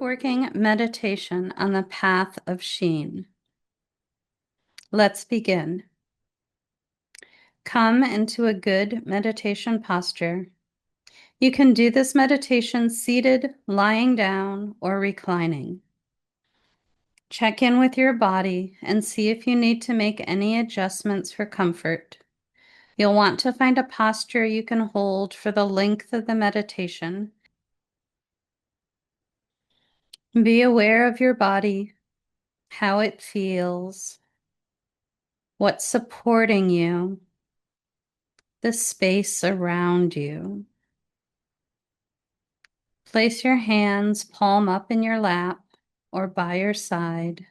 Pathworking meditation on the Path of Shin. Let's begin. Come into a good meditation posture. You can do this meditation seated, lying down, or reclining. Check in with your body and see if you need to make any adjustments for comfort. You'll want to find a posture you can hold for the length of the meditation. Be aware of your body, how it feels, what's supporting you, the space around you. Place your hands palm up in your lap or by your side.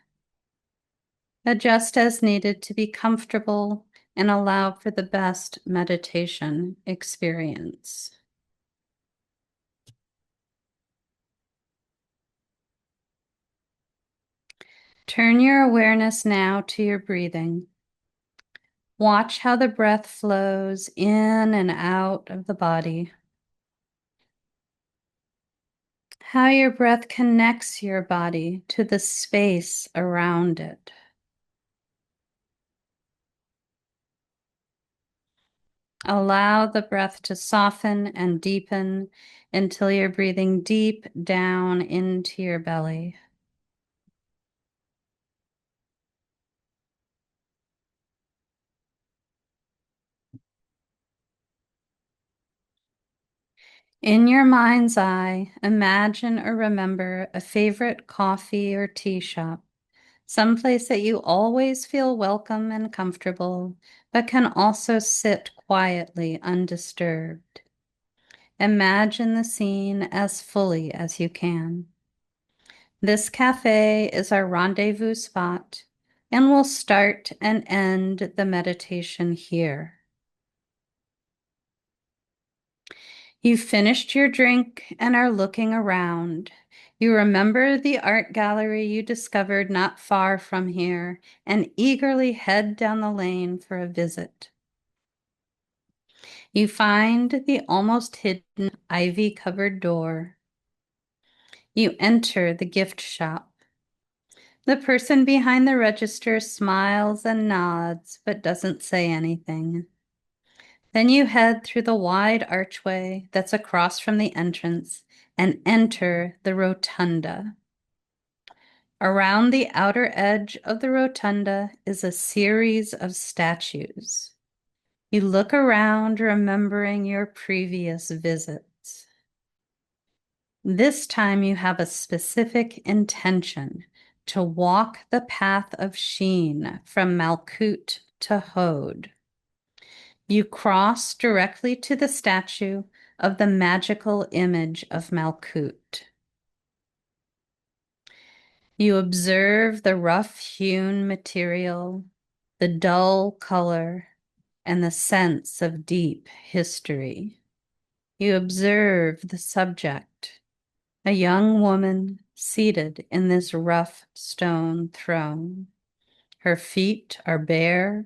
Adjust as needed to be comfortable and allow for the best meditation experience. Turn your awareness now to your breathing. Watch how the breath flows in and out of the body. How your breath connects your body to the space around it. Allow the breath to soften and deepen until you're breathing deep down into your belly. In your mind's eye, imagine or remember a favorite coffee or tea shop, someplace that you always feel welcome and comfortable, but can also sit quietly undisturbed. Imagine the scene as fully as you can. This cafe is our rendezvous spot, and we'll start and end the meditation here. You've finished your drink and are looking around. You remember the art gallery you discovered not far from here and eagerly head down the lane for a visit. You find the almost hidden ivy-covered door. You enter the gift shop. The person behind the register smiles and nods, but doesn't say anything. Then you head through the wide archway that's across from the entrance and enter the rotunda. Around the outer edge of the rotunda is a series of statues. You look around, remembering your previous visits. This time you have a specific intention to walk the path of Shin from Malkuth to Hod. You cross directly to the statue of the magical image of Malkuth. You observe the rough-hewn material, the dull color, and the sense of deep history. You observe the subject, a young woman seated in this rough stone throne. Her feet are bare,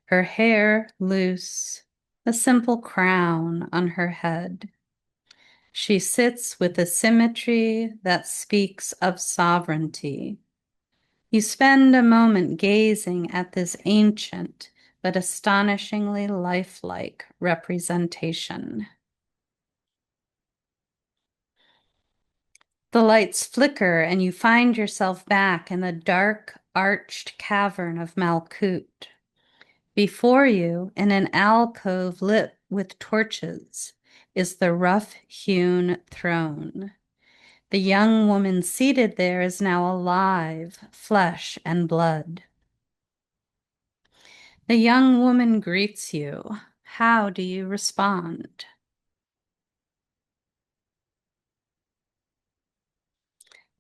her hair loose, a simple crown on her head. She sits with a symmetry that speaks of sovereignty. You spend a moment gazing at this ancient but astonishingly lifelike representation. The lights flicker and you find yourself back in the dark, arched cavern of Malkuth. Before you, in an alcove lit with torches, is the rough-hewn throne. The young woman seated there is now alive, flesh and blood. The young woman greets you. How do you respond?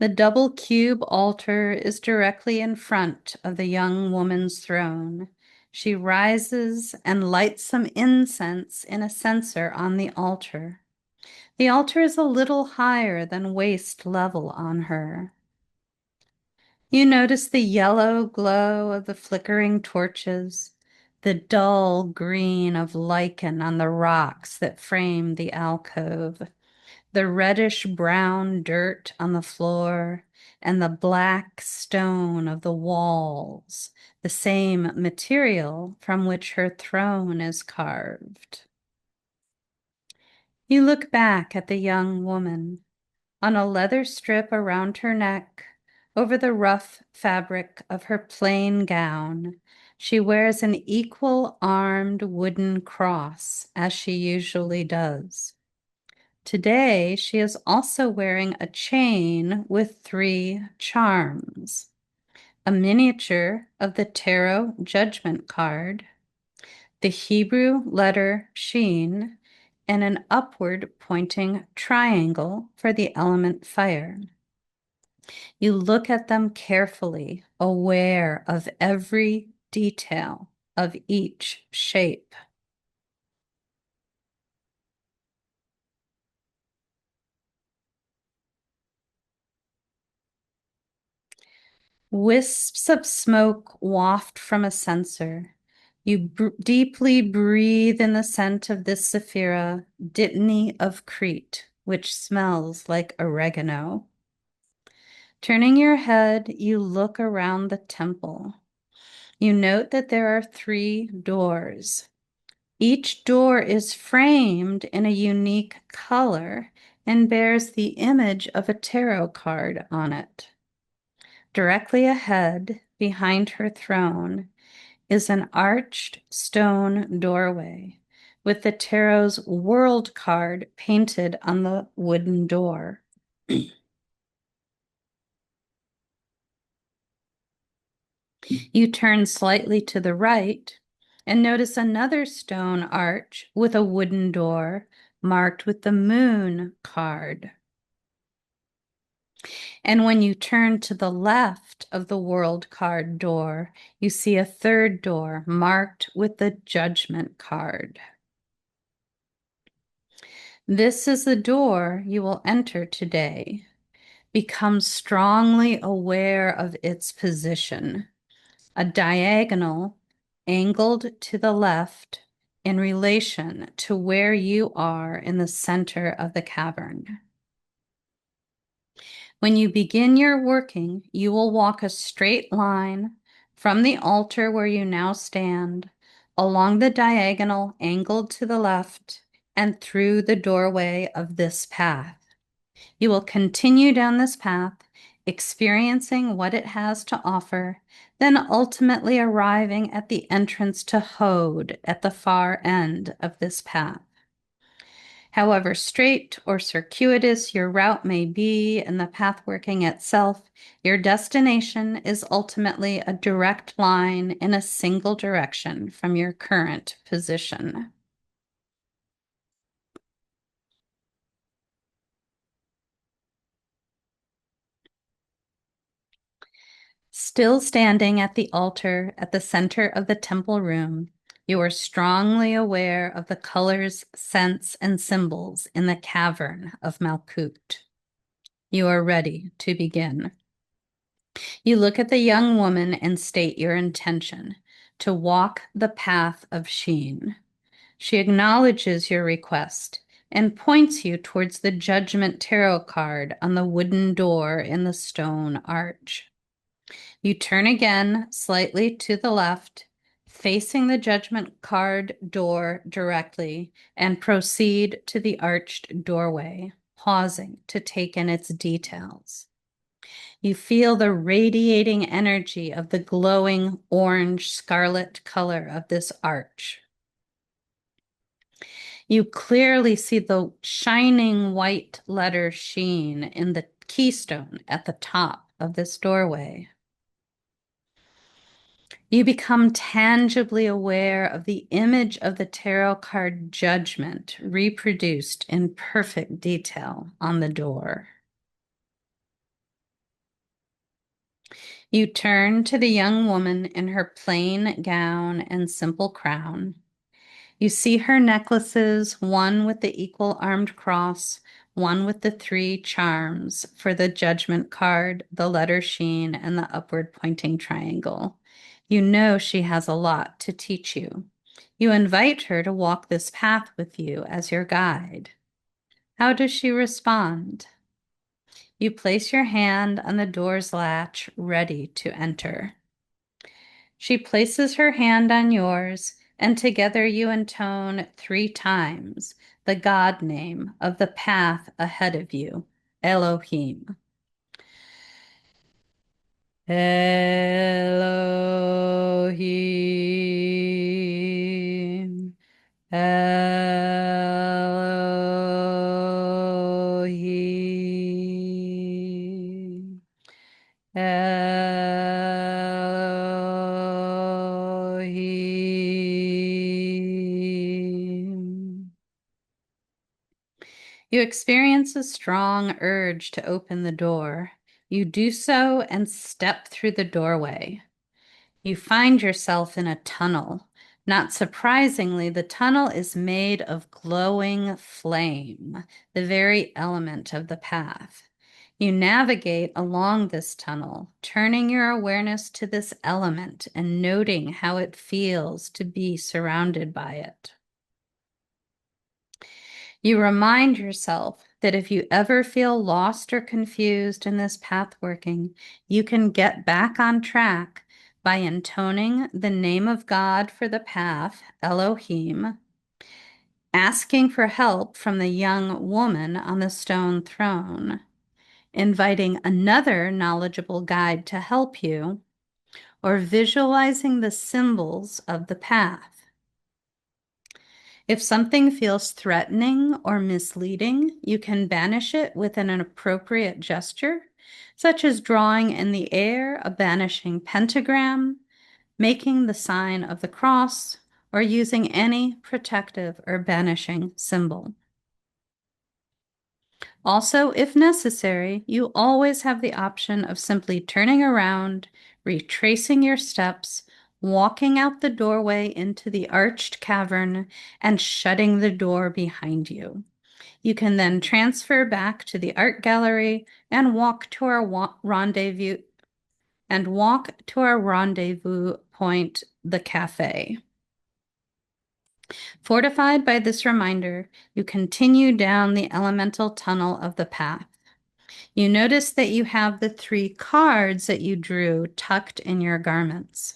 The double cube altar is directly in front of the young woman's throne. She rises and lights some incense in a censer on the altar. The altar is a little higher than waist level on her. You notice the yellow glow of the flickering torches, the dull green of lichen on the rocks that frame the alcove, the reddish brown dirt on the floor, and the black stone of the walls, the same material from which her throne is carved. You look back at the young woman. On a leather strip around her neck, over the rough fabric of her plain gown, she wears an equal-armed wooden cross, as she usually does. Today, she is also wearing a chain with 3 charms, a miniature of the Tarot Judgment card, the Hebrew letter Shin, and an upward pointing triangle for the element fire. You look at them carefully, aware of every detail of each shape. Wisps of smoke waft from a censer. You deeply breathe in the scent of this Sephira, Dittany of Crete, which smells like oregano. Turning your head, you look around the temple. You note that there are 3 doors. Each door is framed in a unique color and bears the image of a tarot card on it. Directly ahead, behind her throne, is an arched stone doorway with the tarot's world card painted on the wooden door. You turn slightly to the right and notice another stone arch with a wooden door marked with the moon card. And when you turn to the left of the world card door, you see a third door marked with the judgment card. This is the door you will enter today. Become strongly aware of its position. A diagonal angled to the left in relation to where you are in the center of the cavern. When you begin your working, you will walk a straight line from the altar where you now stand, along the diagonal angled to the left, and through the doorway of this path. You will continue down this path, experiencing what it has to offer, then ultimately arriving at the entrance to Hode at the far end of this path. However straight or circuitous your route may be in the pathworking itself, your destination is ultimately a direct line in a single direction from your current position. Still standing at the altar at the center of the temple room, you are strongly aware of the colors, scents, and symbols in the cavern of Malkuth. You are ready to begin. You look at the young woman and state your intention to walk the path of Shin. She acknowledges your request and points you towards the Judgment Tarot card on the wooden door in the stone arch. You turn again slightly to the left, facing the Judgment card door directly, and proceed to the arched doorway, pausing to take in its details. You feel the radiating energy of the glowing orange scarlet color of this arch. You clearly see the shining white letter Shin in the keystone at the top of this doorway. You become tangibly aware of the image of the tarot card Judgment reproduced in perfect detail on the door. You turn to the young woman in her plain gown and simple crown. You see her necklaces, one with the equal-armed cross, one with the 3 charms for the Judgment card, the letter Shin, and the upward pointing triangle. You know she has a lot to teach you. You invite her to walk this path with you as your guide. How does she respond? You place your hand on the door's latch, ready to enter. She places her hand on yours, and together you intone 3 times the God name of the path ahead of you, Elohim. Elohim. Elohim. Elohim. You experience a strong urge to open the door. You do so and step through the doorway. You find yourself in a tunnel. Not surprisingly, the tunnel is made of glowing flame, the very element of the path. You navigate along this tunnel, turning your awareness to this element and noting how it feels to be surrounded by it. You remind yourself that if you ever feel lost or confused in this path working, you can get back on track by intoning the name of God for the path, Elohim, asking for help from the young woman on the stone throne, inviting another knowledgeable guide to help you, or visualizing the symbols of the path. If something feels threatening or misleading, you can banish it with an appropriate gesture, such as drawing in the air a banishing pentagram, making the sign of the cross, or using any protective or banishing symbol. Also, if necessary, you always have the option of simply turning around, retracing your steps, walking out the doorway into the arched cavern, and shutting the door behind you. You can then transfer back to the art gallery and walk to our rendezvous point, the cafe. Fortified by this reminder, you continue down the elemental tunnel of the path. You notice that you have the 3 cards that you drew tucked in your garments.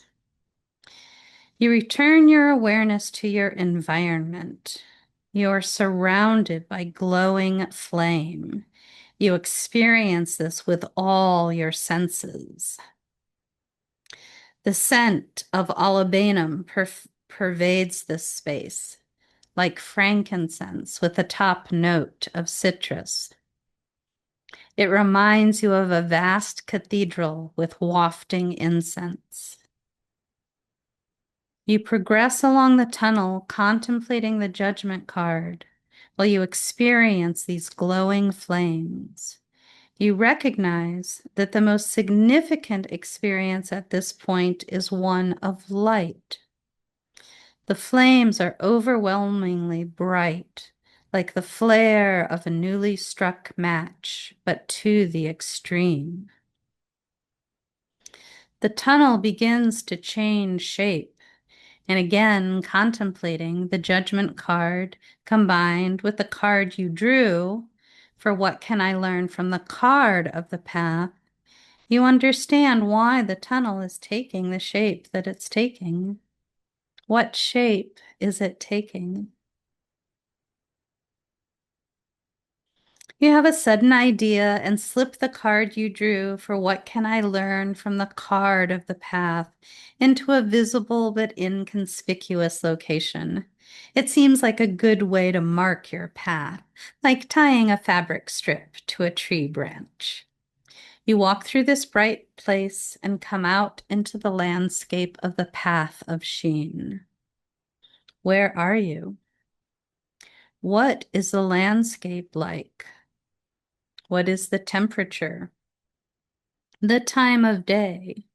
You return your awareness to your environment. You're surrounded by glowing flame. You experience this with all your senses. The scent of olibanum pervades this space, like frankincense with a top note of citrus. It reminds you of a vast cathedral with wafting incense. You progress along the tunnel, contemplating the judgment card, while you experience these glowing flames. You recognize that the most significant experience at this point is one of light. The flames are overwhelmingly bright, like the flare of a newly struck match, but to the extreme. The tunnel begins to change shape, and again, contemplating the judgment card combined with the card you drew for what can I learn from the card of the path, you understand why the tunnel is taking the shape that it's taking. What shape is it taking? You have a sudden idea and slip the card you drew for what can I learn from the card of the path into a visible but inconspicuous location. It seems like a good way to mark your path, like tying a fabric strip to a tree branch. You walk through this bright place and come out into the landscape of the Path of Shin. Where are you? What is the landscape like? What is the temperature? The time of day?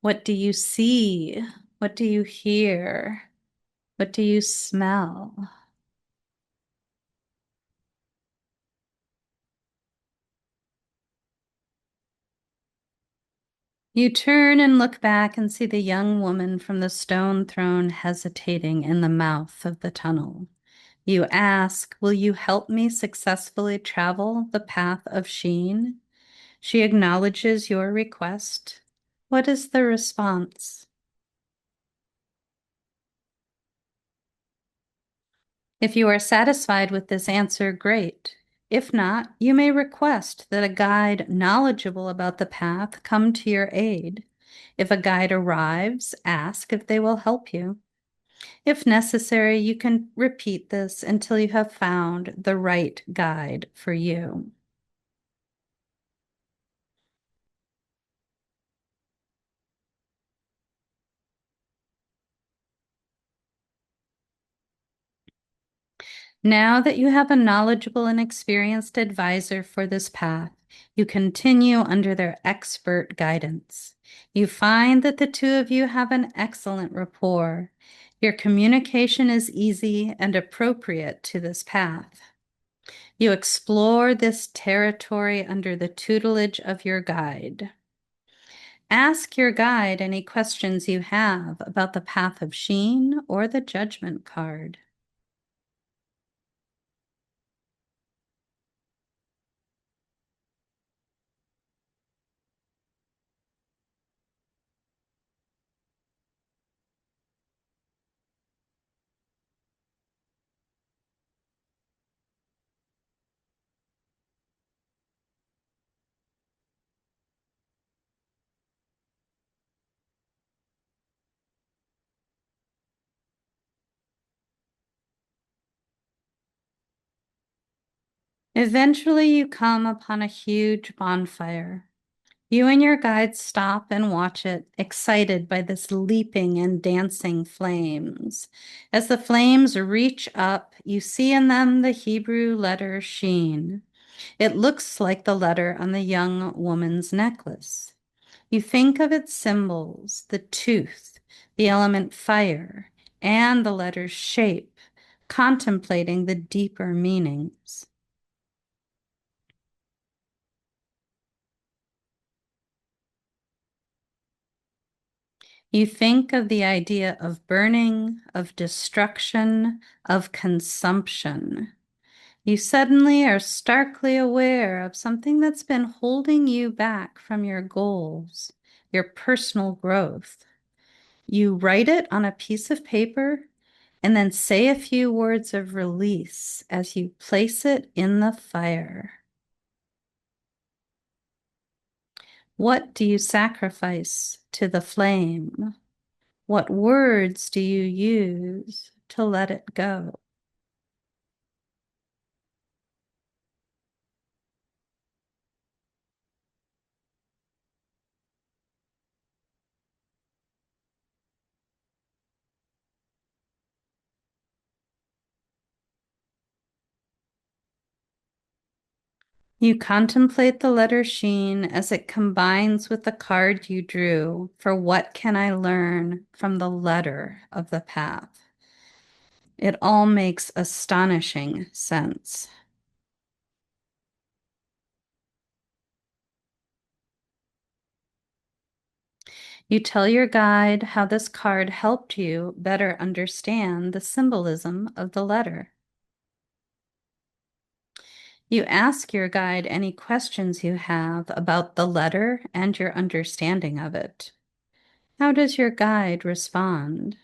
What do you see? What do you hear? What do you smell? You turn and look back and see the young woman from the stone throne hesitating in the mouth of the tunnel. You ask, will you help me successfully travel the path of Shin? She acknowledges your request. What is the response? If you are satisfied with this answer, great. If not, you may request that a guide knowledgeable about the path come to your aid. If a guide arrives, ask if they will help you. If necessary, you can repeat this until you have found the right guide for you. Now that you have a knowledgeable and experienced advisor for this path, you continue under their expert guidance. You find that the two of you have an excellent rapport. Your communication is easy and appropriate to this path. You explore this territory under the tutelage of your guide. Ask your guide any questions you have about the Path of Shin or the Judgment card. Eventually, you come upon a huge bonfire. You and your guide stop and watch it, excited by this leaping and dancing flames. As the flames reach up, you see in them the Hebrew letter Shin. It looks like the letter on the young woman's necklace. You think of its symbols, the tooth, the element fire, and the letter's shape, contemplating the deeper meanings. You think of the idea of burning, of destruction, of consumption. You suddenly are starkly aware of something that's been holding you back from your goals, your personal growth. You write it on a piece of paper and then say a few words of release as you place it in the fire. What do you sacrifice to the flame? What words do you use to let it go? You contemplate the letter Sheen as it combines with the card you drew for what can I learn from the letter of the path. It all makes astonishing sense. You tell your guide how this card helped you better understand the symbolism of the letter. You ask your guide any questions you have about the letter and your understanding of it. How does your guide respond?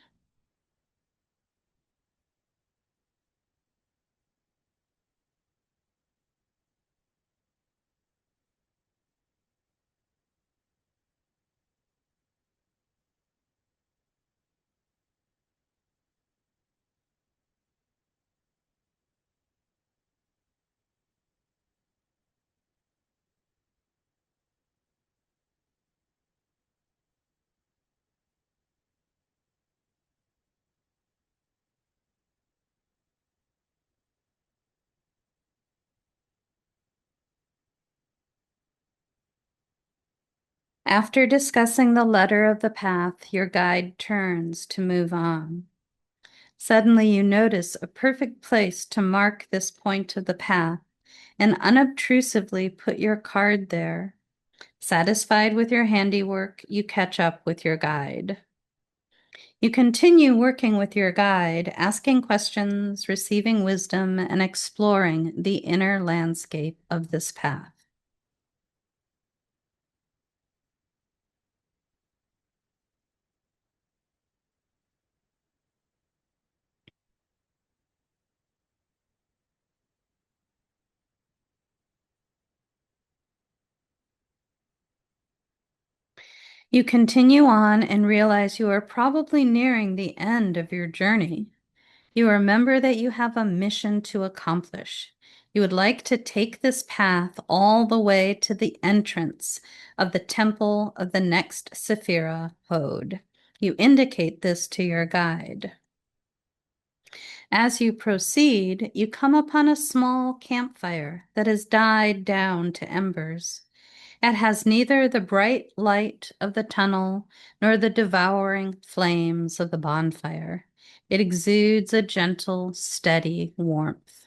After discussing the letter of the path, your guide turns to move on. Suddenly, you notice a perfect place to mark this point of the path and unobtrusively put your card there. Satisfied with your handiwork, you catch up with your guide. You continue working with your guide, asking questions, receiving wisdom, and exploring the inner landscape of this path. You continue on and realize you are probably nearing the end of your journey. You remember that you have a mission to accomplish. You would like to take this path all the way to the entrance of the temple of the next Sephira Hod. You indicate this to your guide. As you proceed, you come upon a small campfire that has died down to embers. It has neither the bright light of the tunnel nor the devouring flames of the bonfire. It exudes a gentle, steady warmth.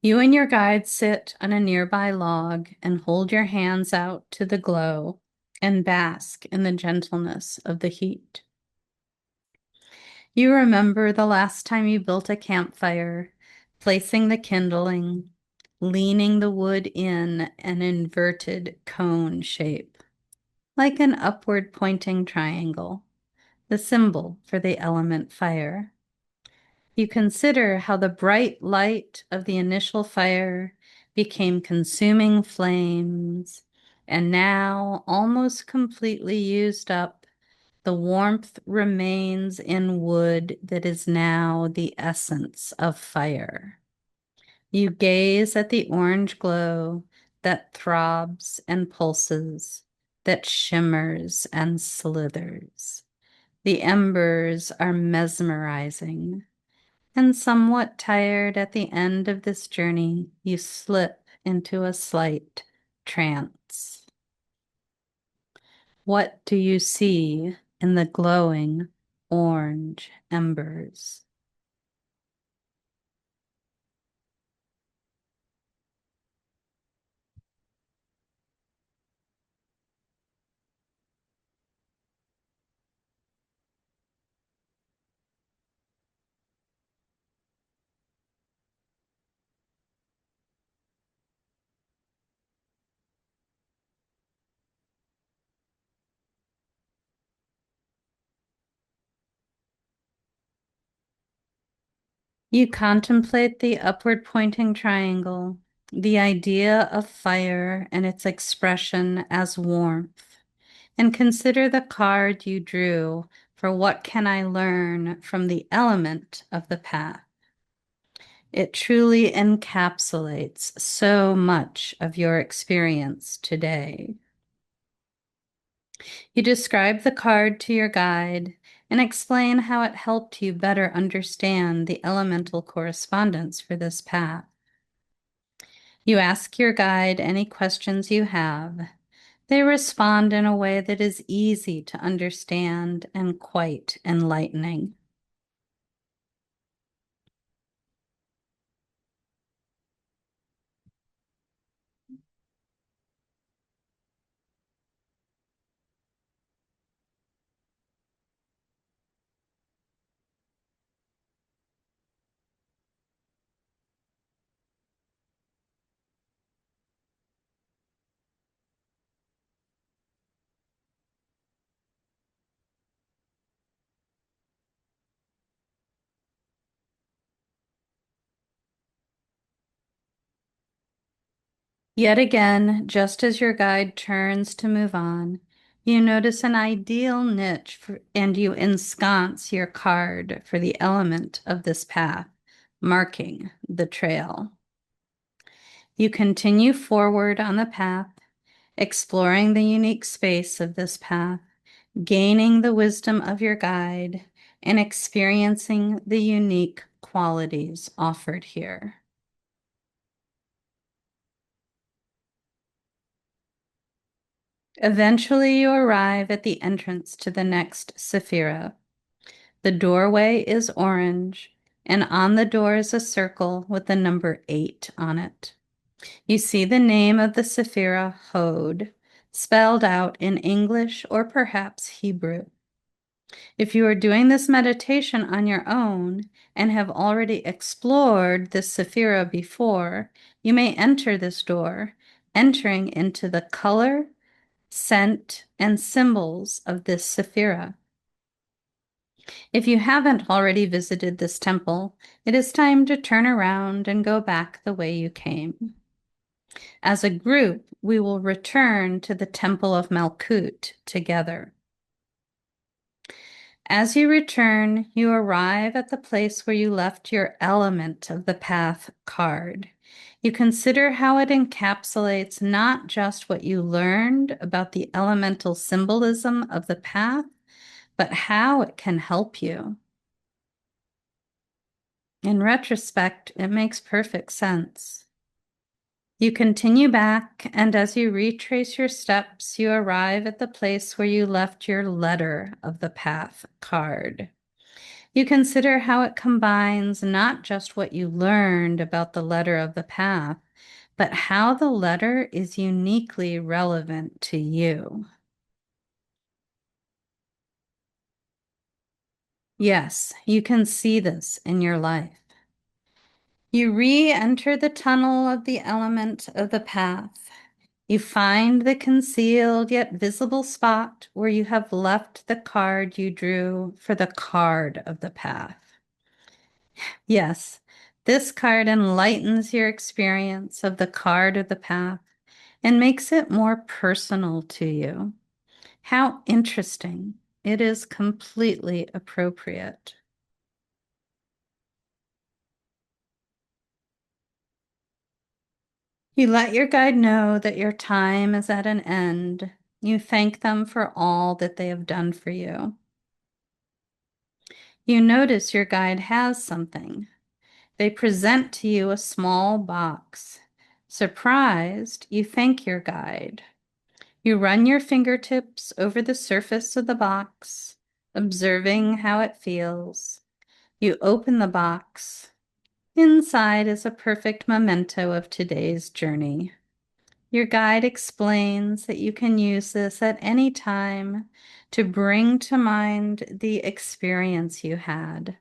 You and your guide sit on a nearby log and hold your hands out to the glow and bask in the gentleness of the heat. You remember the last time you built a campfire, placing the kindling, leaning the wood in an inverted cone shape, like an upward pointing triangle, the symbol for the element fire. You consider how the bright light of the initial fire became consuming flames, and now, almost completely used up, the warmth remains in wood that is now the essence of fire. You gaze at the orange glow that throbs and pulses, that shimmers and slithers. The embers are mesmerizing, and somewhat tired at the end of this journey, you slip into a slight trance. What do you see in the glowing orange embers? You contemplate the upward pointing triangle, the idea of fire and its expression as warmth, and consider the card you drew for what can I learn from the element of the path. It truly encapsulates so much of your experience today. You describe the card to your guide and explain how it helped you better understand the elemental correspondence for this path. You ask your guide any questions you have. They respond in a way that is easy to understand and quite enlightening. Yet again, just as your guide turns to move on, you notice an ideal niche and you ensconce your card for the element of this path, marking the trail. You continue forward on the path, exploring the unique space of this path, gaining the wisdom of your guide, and experiencing the unique qualities offered here. Eventually, you arrive at the entrance to the next Sephira. The doorway is orange, and on the door is a circle with the number 8 on it. You see the name of the Sephira Hod spelled out in English or perhaps Hebrew. If you are doing this meditation on your own and have already explored this sephira before, you may enter this door, entering into the color, scent, and symbols of this sephira. If you haven't already visited this temple, it is time to turn around and go back the way you came. As a group, we will return to the Temple of Malkuth together. As you return, you arrive at the place where you left your Element of the Path card. You consider how it encapsulates not just what you learned about the elemental symbolism of the path, but how it can help you. In retrospect, it makes perfect sense. You continue back, and as you retrace your steps, you arrive at the place where you left your Letter of the Path card. You consider how it combines not just what you learned about the letter of the path, but how the letter is uniquely relevant to you. Yes, you can see this in your life. You re-enter the tunnel of the element of the path. You find the concealed yet visible spot where you have left the card you drew for the card of the path. Yes, this card enlightens your experience of the card of the path and makes it more personal to you. How interesting. It is completely appropriate. You let your guide know that your time is at an end. You thank them for all that they have done for you. You notice your guide has something. They present to you a small box. Surprised, you thank your guide. You run your fingertips over the surface of the box, observing how it feels. You open the box. Inside is a perfect memento of today's journey. Your guide explains that you can use this at any time to bring to mind the experience you had.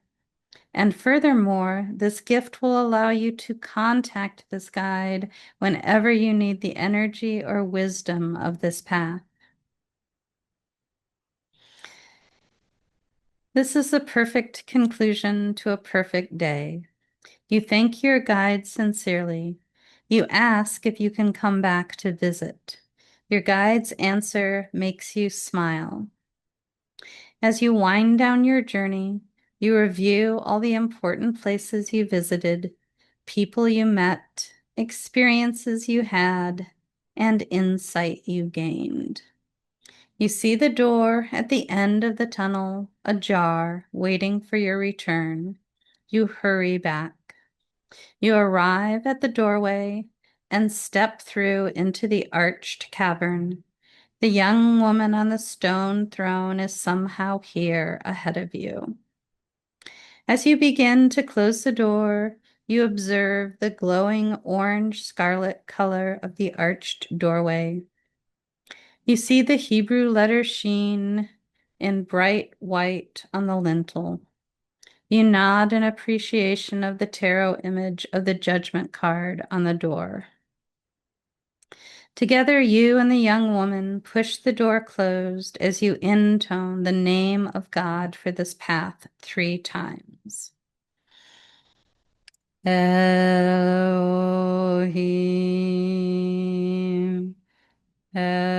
And furthermore, this gift will allow you to contact this guide whenever you need the energy or wisdom of this path. This is the perfect conclusion to a perfect day. You thank your guide sincerely. You ask if you can come back to visit. Your guide's answer makes you smile. As you wind down your journey, you review all the important places you visited, people you met, experiences you had, and insight you gained. You see the door at the end of the tunnel, ajar, waiting for your return. You hurry back. You arrive at the doorway and step through into the arched cavern. The young woman on the stone throne is somehow here ahead of you. As you begin to close the door, you observe the glowing orange-scarlet color of the arched doorway. You see the Hebrew letter Shin in bright white on the lintel. You nod in appreciation of the tarot image of the judgment card on the door. Together, you and the young woman push the door closed as you intone the name of God for this path 3 times. Elohim, Elohim,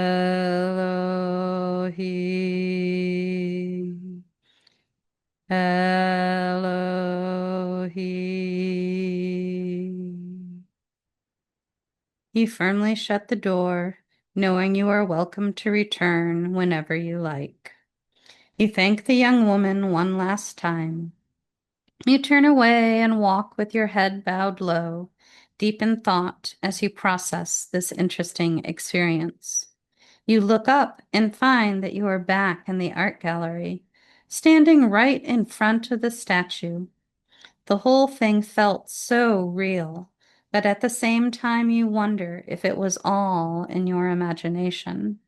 Elohim. You firmly shut the door, knowing you are welcome to return whenever you like. You thank the young woman one last time. You turn away and walk with your head bowed low, deep in thought as you process this interesting experience. You look up and find that you are back in the art gallery, standing right in front of the statue. The whole thing felt so real, but at the same time you wonder if it was all in your imagination.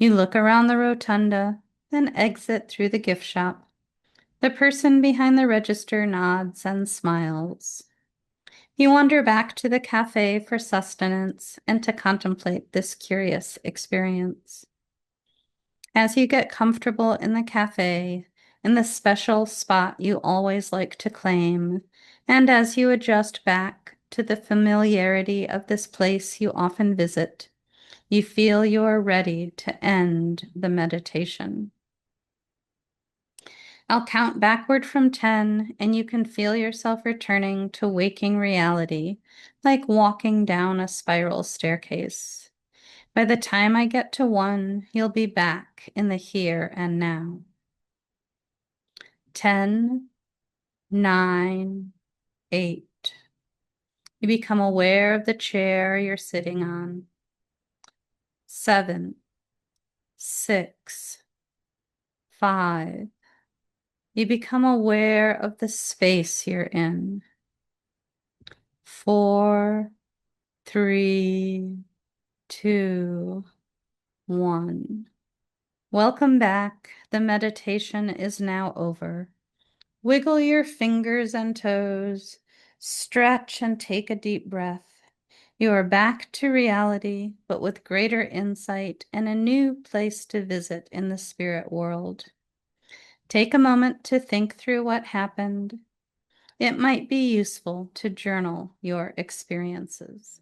You look around the rotunda, then exit through the gift shop. The person behind the register nods and smiles. You wander back to the cafe for sustenance and to contemplate this curious experience. As you get comfortable in the cafe, in the special spot you always like to claim, and as you adjust back to the familiarity of this place you often visit, you feel you are ready to end the meditation. I'll count backward from 10, and you can feel yourself returning to waking reality, like walking down a spiral staircase. By the time I get to 1, you'll be back in the here and now. 10, 9, 8. You become aware of the chair you're sitting on. 7, 6, 5. You become aware of the space you're in. 4, 3, 2, 1. Welcome back. The meditation is now over. Wiggle your fingers and toes, stretch and take a deep breath. You are back to reality, but with greater insight and a new place to visit in the spirit world. Take a moment to think through what happened. It might be useful to journal your experiences.